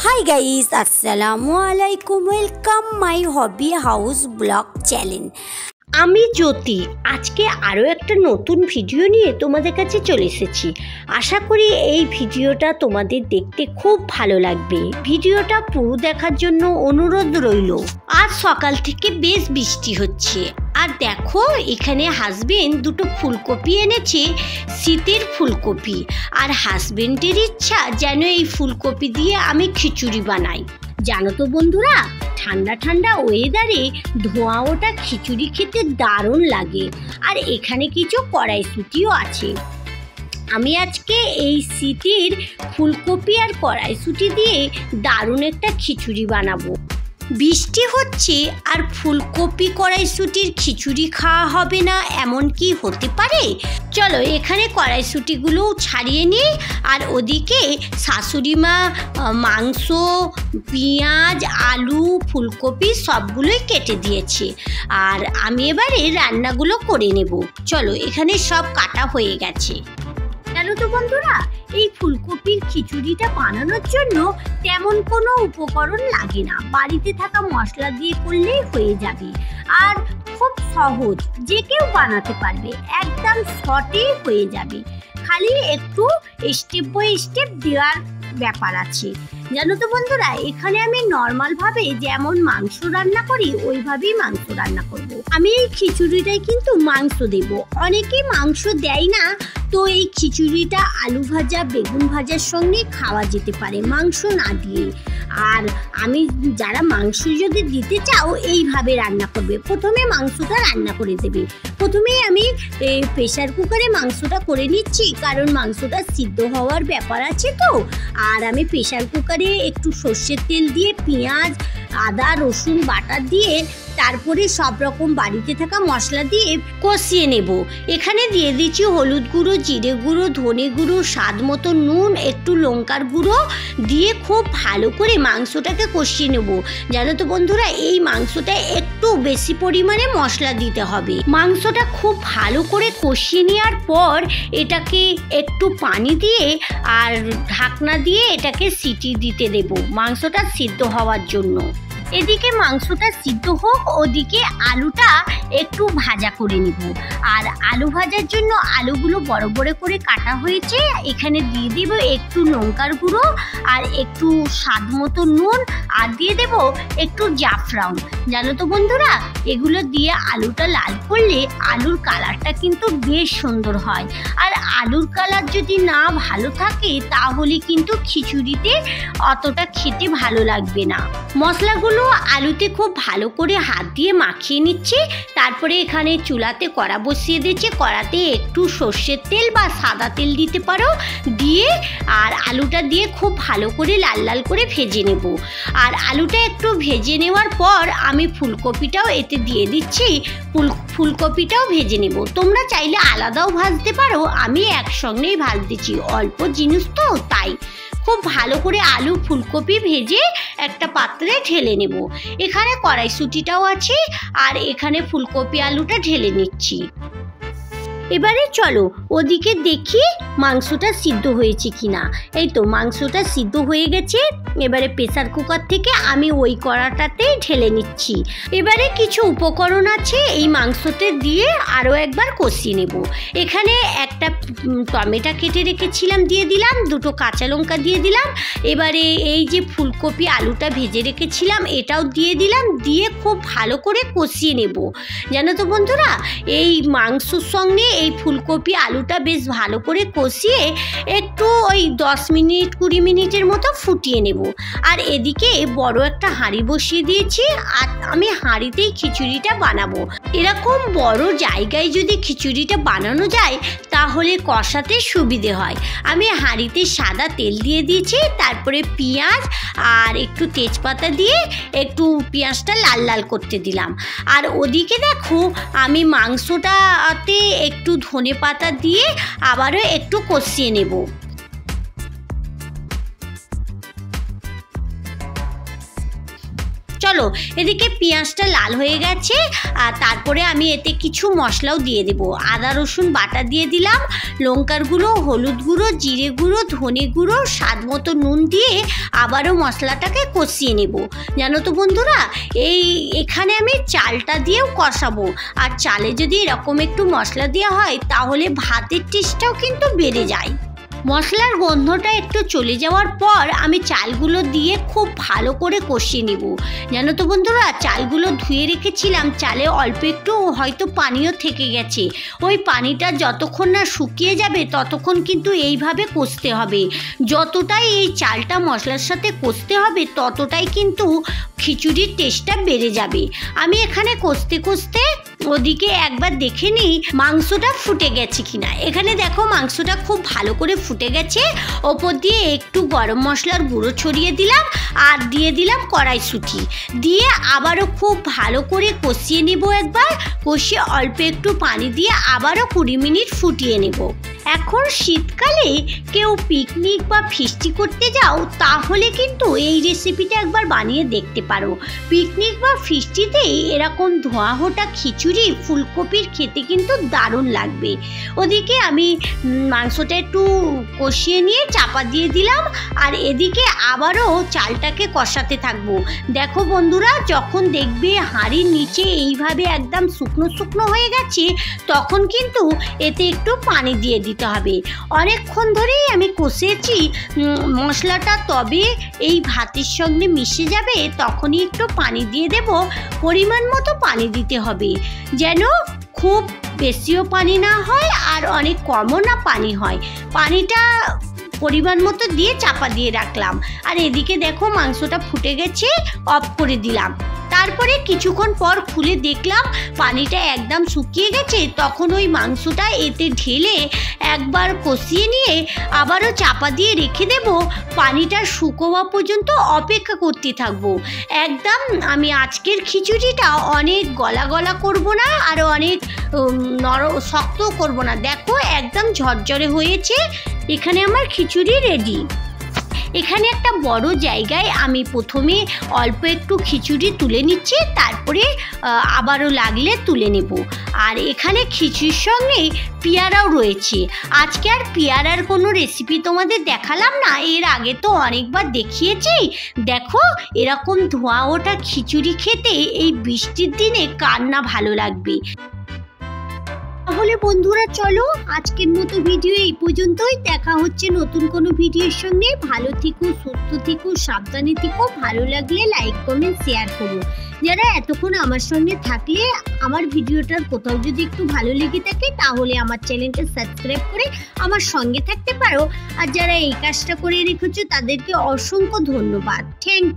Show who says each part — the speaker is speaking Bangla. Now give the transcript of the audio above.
Speaker 1: হাই গাইস, আসসালামু আলাইকুম। Welcome my hobby house blog channel.
Speaker 2: আমি জ্যোতি আজকে আরও একটা নতুন ভিডিও নিয়ে তোমাদের কাছে চলে এসেছি। আশা করি এই ভিডিওটা তোমাদের দেখতে খুব ভালো লাগবে। ভিডিওটা পুরো দেখার জন্য অনুরোধ রইল। আজ সকাল থেকে বেশ বৃষ্টি হচ্ছে, আর দেখো এখানে হাজবেন্ড দুটো ফুলকপি এনেছে, শীতের ফুলকপি। আর হাজবেন্ডের ইচ্ছা যেন এই ফুলকপি দিয়ে আমি খিচুড়ি বানাই। জানো তো বন্ধুরা, ঠান্ডা ঠান্ডা ওয়েদারে ধোঁয়া ওটা খিচুড়ি খেতে দারুণ লাগে। আর এখানে কিছু কড়াইশুঁটিও আছে। আমি আজকে এই শীতের ফুলকপি আর কড়াইশুঁটি দিয়ে দারুণ একটা খিচুড়ি বানাবো। বৃষ্টি হচ্ছে আর ফুলকপি কড়াইশুঁটির খিচুড়ি খাওয়া হবে না এমন কি হতে পারে? চলো এখানে কড়াইশুঁটিগুলো ছাড়িয়ে নিই। আর ওদিকে শাশুড়ি মা মাংস, পেঁয়াজ, আলু, ফুলকপি সবগুলোই কেটে দিয়েছে। আর আমি এবারে রান্নাগুলো করে নেব। চলো এখানে সব কাটা হয়ে গেছে। জানো তো বন্ধুরা, এই ফুলকপির খিচুড়িটা বানানোর জন্য তেমন কোনো উপকরণ লাগে না, বাড়িতে থাকা মশলা দিয়ে করলেই হয়ে যাবে। আর খুব সহজ, যে কেউ বানাতে পারবে, একদম শর্টেই হয়ে যাবে। খালি একটু স্টেপ বাই স্টেপ দেওয়ার ব্যাপার আছে। জানো তো বন্ধুরা, এখানে আমি নর্মালভাবে যেমন মাংস রান্না করি ওইভাবেই মাংস রান্না করব। আমি এই খিচুড়িটায় কিন্তু মাংস দেব। অনেকেই মাংস দেয় না, তো এই খিচুড়িটা আলু ভাজা, বেগুন ভাজার সঙ্গে খাওয়া যেতে পারে মাংস না দিয়ে। আর আমি যারা মাংস যদি দিতে চাও এইভাবে রান্না করবে। প্রথমে মাংসটা রান্না করে দেবে। প্রথমেই আমি প্রেসার কুকারে মাংসটা করে নিচ্ছি, কারণ মাংসটা সিদ্ধ হওয়ার ব্যাপার আছে তো। আর আমি প্রেসার কুকারে একটু সর্ষের তেল দিয়ে পেঁয়াজ, আদা, রসুন বাটা দিয়ে তারপরে সব রকম বাড়িতে থাকা মশলা দিয়ে কষিয়ে নেব। এখানে দিয়ে দিচ্ছি হলুদ গুঁড়ো, জিরে গুঁড়ো, ধনে গুঁড়ো, স্বাদ মতো নুন, একটু লঙ্কার গুঁড়ো দিয়ে খুব ভালো করে মাংসটাকে কষিয়ে নেব। জানো তো বন্ধুরা, এই মাংসটা একটু বেশি পরিমাণে মশলা দিতে হবে। মাংসটা খুব ভালো করে কষিয়ে নেওয়ার পর এটাকে একটু পানি দিয়ে আর ঢাকনা দিয়ে এটাকে সিটি দিতে দেব মাংসটা সিদ্ধ হওয়ার জন্য। এদিকে মাংসটা সিদ্ধ হোক, ওদিকে আলুটা একটু ভাজা করে নিব। আর আলু ভাজার জন্য আলুগুলো বড় বড় করে কাটা হয়েছে। এখানে দিয়ে দেব একটু লঙ্কার গুঁড়ো আর একটু স্বাদ মতো নুন, আর দিয়ে দেব একটু জাফরান। জানো তো বন্ধুরা, এগুলো দিয়ে আলুটা লাল করলে আলুর কালারটা কিন্তু বেশ সুন্দর হয়। আর আলুর কালার যদি না ভালো থাকে তাহলে কিন্তু খিচুড়িতে অতটা খেতে ভালো লাগবে না। মশলাগুলো আলুতে খুব ভালো করে হাত দিয়ে মাখিয়ে নিচ্ছি। তারপরে এখানে চুলাতে কড়া বসিয়ে দিচ্ছি। কড়াতে একটু সর্ষের তেল বা সাদা তেল দিতে পারো, দিয়ে আর আলুটা দিয়ে খুব ভালো করে লাল লাল করে ভেজে নেব। আর আলুটা একটু ভেজে নেওয়ার পর আমি ফুলকপিটাও এতে দিয়ে দিচ্ছি। ফুলকপিটাও ভেজে নেব। তোমরা চাইলে আলাদাও ভাজতে পারো, আমি একসঙ্গেই ভাজতেছি, অল্প জিনিস তো তাই। খুব ভালো করে আলু ফুলকপি ভেজে একটা পাত্রে ঢেলে নেব। এখানে কড়াইশুঁটিটাও আছে, আর এখানে ফুলকপি আলুটা ঢেলে নিচ্ছি। এবারে চলো ওদিকে দেখি মাংসটা সিদ্ধ হয়েছে কিনা। এই তো মাংসটা সিদ্ধ হয়ে গেছে। এবারে প্রেসার কুকার থেকে আমি ওই কড়াটাতেই ঢেলে নিচ্ছি। এবারে কিছু উপকরণ আছে, এই মাংসতে দিয়ে আরও একবার কষিয়ে নেব। এখানে একটা টমেটো কেটে রেখেছিলাম দিয়ে দিলাম, দুটো কাঁচা লঙ্কা দিয়ে দিলাম। এবারে এই যে ফুলকপি আলুটা ভেজে রেখেছিলাম এটাও দিয়ে দিলাম, দিয়ে খুব ভালো করে কষিয়ে নেব। জানো তো বন্ধুরা, এই মাংসর সঙ্গে এই ফুলকপি আলুটা বেশ ভালো করে কষিয়ে একটু ওই 10 মিনিট 20 মিনিটের মতো ফুটিয়ে নেব। আর এদিকে বড় একটা হাঁড়ি বসিয়ে দিয়েছি, আর আমি হাঁড়িতেই খিচুড়িটা বানাবো। এরকম বড় জায়গায় যদি খিচুড়িটা বানানো যায় তাহলে কষাতে সুবিধে হয়। আমি হাঁড়িতে সাদা তেল দিয়ে দিয়েছি, তারপরে পেঁয়াজ আর একটু তেজপাতা দিয়ে একটু পেঁয়াজটা লাল লাল করতে দিলাম। আর ওদিকে দেখো আমি মাংসটাতে একটু ধনে পাতা দিয়ে আবারও একটু কষিয়ে নেব। চলো চলো এদিকে পেঁয়াজটা লাল হয়ে গেছে, আর তারপরে আমি এতে কিছু মশলাও দিয়ে দেবো। আদা রসুন বাটা দিয়ে দিলাম, লঙ্কার গুঁড়ো, হলুদ গুঁড়ো, জিরে গুঁড়ো, ধনে গুঁড়ো, স্বাদ মতো নুন দিয়ে আবারও মশলাটাকে কষিয়ে নেব। জানো তো বন্ধুরা, এখানে আমি চালটা দিয়েও কষাবো, আর চালে যদি এরকম একটু মশলা দেওয়া হয় তাহলে ভাতের টেস্টটাও কিন্তু বেড়ে যায়। মশলার গন্ধটা একটু চলে যাওয়ার পর আমি চালগুলো দিয়ে খুব ভালো করে কষিয়ে নেব। জানো তো বন্ধুরা, চালগুলো ধুয়ে রেখেছিলাম, চালে অল্প একটু হয়তো পানিও থেকে গেছে। ওই পানিটা যতক্ষণ না শুকিয়ে যাবে ততক্ষণ কিন্তু এইভাবে কষতে হবে। যতটাই এই চালটা মশলার সাথে কষতে হবে ততটাই কিন্তু খিচুড়ির টেস্টটা বেড়ে যাবে। আমি এখানে কষতে কষতে ওদিকে একবার দেখে নিই মাংসটা ফুটে গেছে কিনা। এখানে দেখো মাংসটা খুব ভালো করে ফুটে গেছে। ওপর দিয়ে একটু গরম মশলার গুঁড়ো ছড়িয়ে দিলাম, আর দিয়ে দিলাম কড়াইশুঁটি, দিয়ে আবারও খুব ভালো করে কষিয়ে নেব। একবার কষিয়ে অল্প একটু পানি দিয়ে আবারও 20 মিনিট ফুটিয়ে নেব। এখন শীতকালে কেউ পিকনিক বা ফিস্টি করতে যাও তাহলে কিন্তু এই রেসিপিটা একবার বানিয়ে দেখতে পারো। পিকনিক বা ফিস্টিতে এরকম ধোঁয়া ওঠা খিচুড়ি ফুলকপির খেতে কিন্তু দারুণ লাগবে। ওদিকে আমি মাংসটা একটু কষিয়ে নিয়ে চাপা দিয়ে দিলাম, আর এদিকে আবারও চালটাকে কষাতে থাকবো। দেখো বন্ধুরা, যখন দেখবে হাঁড়ির নিচে এইভাবে একদম শুকনো শুকনো হয়ে গেছে তখন কিন্তু এতে একটু পানি দিয়ে দিতে হবে। অনেকক্ষণ ধরেই আমি কষেছি মশলাটা, তবে এই ভাতের সঙ্গে মিশে যাবে তখনই একটু পানি দিয়ে দেব। পরিমাণ মতো পানি দিতে হবে, যেন খুব বেশিও পানি না হয় আর অনেক কমও না পানি হয়। পানিটা পরিমাণ মতো দিয়ে চাপা দিয়ে রাখলাম, আর এদিকে দেখো মাংসটা ফুটে গেছে, অফ করে দিলাম। তারপরে কিছুক্ষণ পর খুলে দেখলাম পানিটা একদম শুকিয়ে গেছে। তখন ওই মাংসটা এতে ঢেলে একবার কষিয়ে নিয়ে আবারও চাপা দিয়ে রেখে দেব। পানিটা শুকোয়া পর্যন্ত অপেক্ষা করতে থাকবো। একদম আমি আজকের খিচুড়িটা অনেক গলা গলা করব না, আর অনেক শক্ত করব না। দেখো একদম ঝরঝরে হয়েছে। এখানে আমার খিচুড়ি রেডি। এখানে একটা বড় জায়গায় আমি প্রথমে অল্প একটু খিচুড়ি তুলে নিচ্ছি, তারপরে আবারও লাগলে তুলে নেব। আর এখানে খিচুড়ির সঙ্গে পেয়ারাও রয়েছে। আজকে আর পেয়ারার কোনো রেসিপি তোমাদের দেখালাম না, এর আগে তো অনেকবার দেখিয়েছি। দেখো এরকম ধোঁয়া ওঠা খিচুড়ি খেতে এই বৃষ্টির দিনে কার না ভালো লাগবে। তাহলে বন্ধুরা চলো আজকের মতো ভিডিও এই পর্যন্তই। দেখা হচ্ছে নতুন কোনো ভিডিওর সঙ্গে। ভালো থেকো, সুস্থ থেকো, সাবধানে থেকো। ভালো লাগলে লাইক কমেন্ট শেয়ার করো। যারা এতক্ষণ আমার সঙ্গে থাকলে আমার ভিডিওটার কোথাও যদি একটু ভালো লেগে থাকে তাহলে আমার চ্যানেলটা সাবস্ক্রাইব করে আমার সঙ্গে থাকতে পারো। আর যারা এই কাজটা করে রেখেছো তাদেরকে অসংখ্য ধন্যবাদ। Thank you.